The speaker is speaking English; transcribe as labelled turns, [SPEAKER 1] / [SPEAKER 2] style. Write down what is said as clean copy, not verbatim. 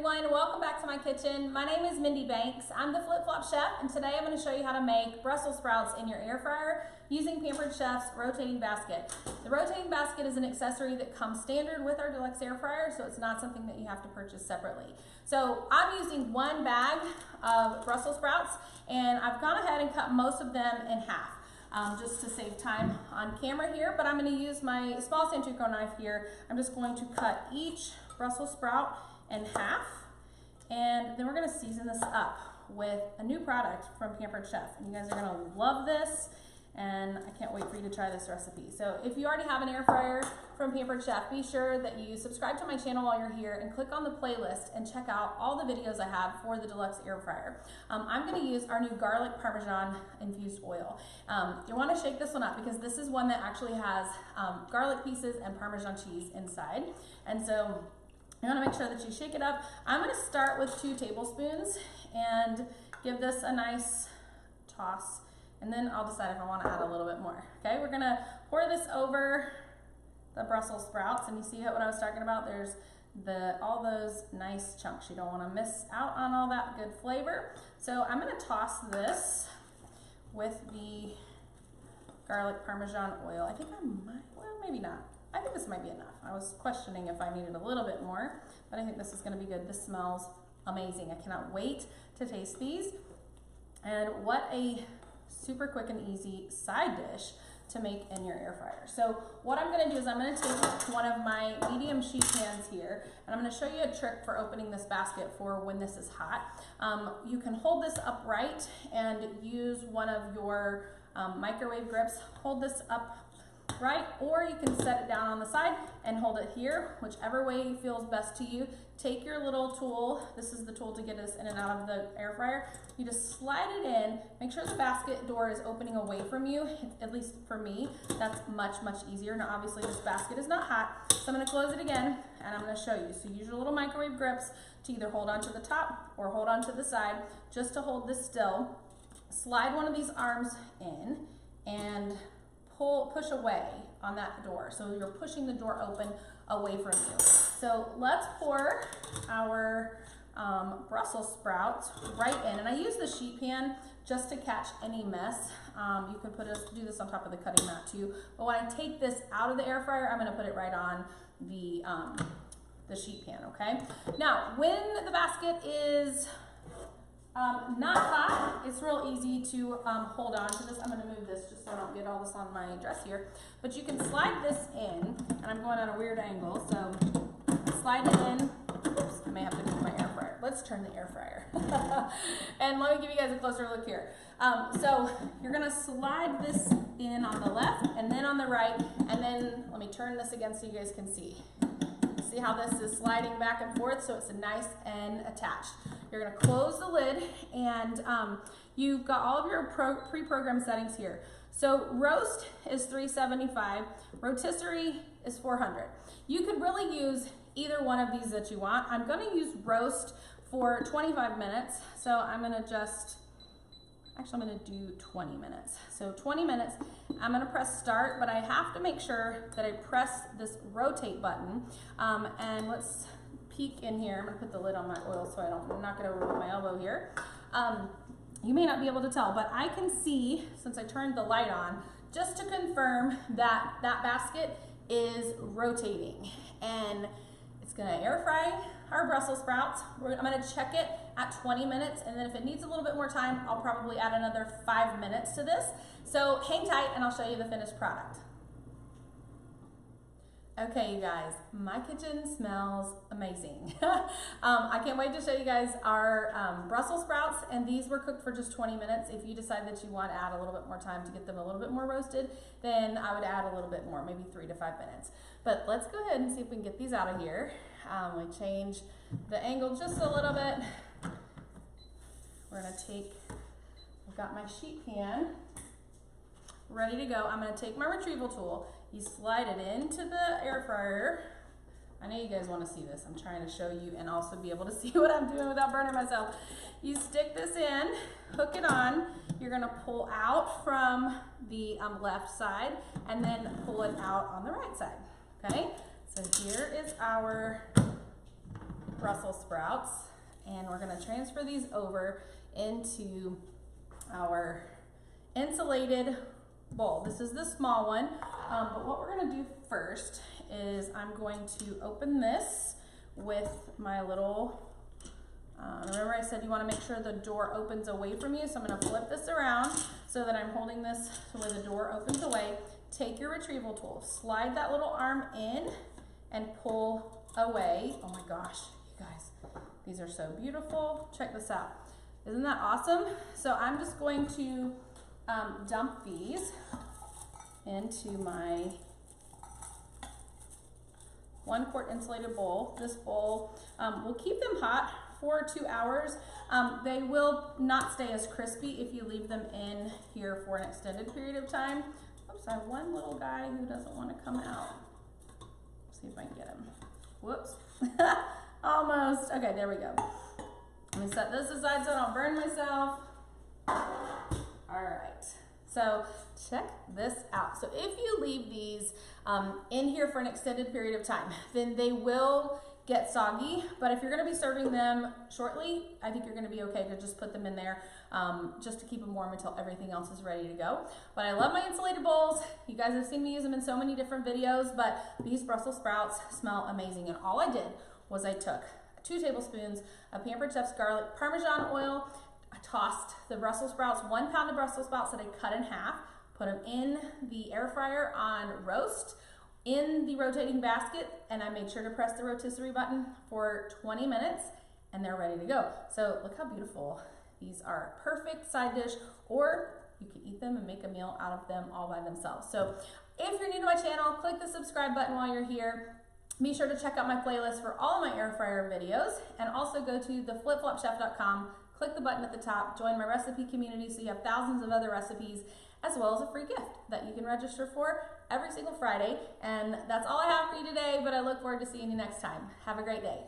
[SPEAKER 1] everyone, welcome back to my kitchen. My name is Mindy Banks. I'm the Flip Flop Chef, and today I'm going to show you how to make Brussels sprouts in your air fryer using Pampered Chef's rotating basket. The rotating basket is an accessory that comes standard with our Deluxe air fryer, so it's not something that you have to purchase separately. So I'm using one bag of Brussels sprouts, and I've gone ahead and cut most of them in half. Just to save time on camera here, but I'm going to use my small Santoku knife here. I'm just going to cut each Brussels sprout in half, and then we're going to season this up with a new product from Pampered Chef, and you guys are going to love this, and I can't wait for you to try this recipe. So if you already have an air fryer from Pampered Chef, be sure that you subscribe to my channel while you're here and click on the playlist and check out all the videos I have for the Deluxe air fryer. I'm going to use our new garlic parmesan infused oil. You want to shake this one up because this is one that actually has garlic pieces and parmesan cheese inside, and so you want to make sure that you shake it up. I'm going to start with 2 tablespoons and give this a nice toss, and then I'll decide if I want to add a little bit more. Okay, we're going to pour this over the Brussels sprouts, and you see what I was talking about? There's all those nice chunks. You don't want to miss out on all that good flavor. So I'm going to toss this with the garlic parmesan oil. I think I might, well, maybe not. I think this might be enough. I was questioning if I needed a little bit more, but I think this is going to be good. This smells amazing. I cannot wait to taste these. And what a super quick and easy side dish to make in your air fryer. So what I'm going to do is I'm going to take one of my medium sheet pans here, and I'm going to show you a trick for opening this basket for when this is hot. You can hold this upright and use one of your microwave grips. Hold this up right, or you can set it down on the side and hold it here, whichever way feels best to you. Take your little tool. This is the tool to get us in and out of the air fryer. You just slide it in. Make sure the basket door is opening away from you. At least for me, that's much easier. Now obviously this basket is not hot, so I'm going to close it again and I'm going to show you. So use your little microwave grips to either hold onto the top or hold onto the side, just to hold this still. Slide one of these arms in and push away on that door. So you're pushing the door open away from you. So let's pour our Brussels sprouts right in. And I use the sheet pan just to catch any mess. You could do this on top of the cutting mat too. But when I take this out of the air fryer, I'm going to put it right on the sheet pan, okay? Now, when the basket is not hot, it's real easy to hold on to this. I'm going to move this just so I don't get all this on my dress here. But you can slide this in, and I'm going on a weird angle, so slide it in. Oops, I may have to move my air fryer. Let's turn the air fryer. And let me give you guys a closer look here. So you're going to slide this in on the left and then on the right, and then let me turn this again so you guys can see. See how this is sliding back and forth, so it's nice and attached. You're going to close the lid, and you've got all of your pre-programmed settings here. So roast is 375, rotisserie is 400. You could really use either one of these that you want. I'm going to use roast for 25 minutes, so I'm going to do 20 minutes. So 20 minutes, I'm going to press start, but I have to make sure that I press this rotate button, and let's peek in here. I'm going to put the lid on my oil so I don't knock it over with my elbow here. You may not be able to tell, but I can see, since I turned the light on, just to confirm that that basket is rotating, and it's going to air fry our Brussels sprouts. I'm going to check it at 20 minutes, and then if it needs a little bit more time, I'll probably add another 5 minutes to this. So hang tight and I'll show you the finished product. Okay, you guys, my kitchen smells amazing. I can't wait to show you guys our Brussels sprouts, and these were cooked for just 20 minutes. If you decide that you want to add a little bit more time to get them a little bit more roasted, then I would add a little bit more, maybe 3 to 5 minutes. But let's go ahead and see if we can get these out of here. We change the angle just a little bit. We're going to take, I've got my sheet pan ready to go. I'm going to take my retrieval tool. You slide it into the air fryer. I know you guys want to see this. I'm trying to show you and also be able to see what I'm doing without burning myself. You stick this in, hook it on. You're going to pull out from the left side and then pull it out on the right side. Okay? So here is our Brussels sprouts, and we're gonna transfer these over into our insulated bowl. This is the small one, but what we're gonna do first is I'm going to open this with my little, remember I said you wanna make sure the door opens away from you, so I'm gonna flip this around so that I'm holding this so where the door opens away. Take your retrieval tool, slide that little arm in and pull away. Oh my gosh, you guys, these are so beautiful. Check this out. Isn't that awesome? So I'm just going to dump these into my 1 quart insulated bowl. This bowl will keep them hot for 2 hours. They will not stay as crispy if you leave them in here for an extended period of time. Oops, I have one little guy who doesn't want to come out. Let's see if I can get him. Whoops. Almost. Okay, there we go. Let me set this aside so I don't burn myself. All right. So check this out. So if you leave these in here for an extended period of time, then they will get soggy. But if you're going to be serving them shortly, I think you're going to be okay to just put them in there just to keep them warm until everything else is ready to go. But I love my insulated bowls. You guys have seen me use them in so many different videos, but these Brussels sprouts smell amazing. And all I did was I took 2 tablespoons of Pampered Chef's garlic Parmesan oil. I tossed the Brussels sprouts, 1 pound of Brussels sprouts that I cut in half, put them in the air fryer on roast in the rotating basket, and I made sure to press the rotisserie button for 20 minutes, and they're ready to go. So look how beautiful. These are a perfect side dish, or you can eat them and make a meal out of them all by themselves. So if you're new to my channel, click the subscribe button while you're here. Be sure to check out my playlist for all of my air fryer videos, and also go to theflipflopchef.com, click the button at the top, join my recipe community so you have thousands of other recipes, as well as a free gift that you can register for every single Friday. And that's all I have for you today, but I look forward to seeing you next time. Have a great day.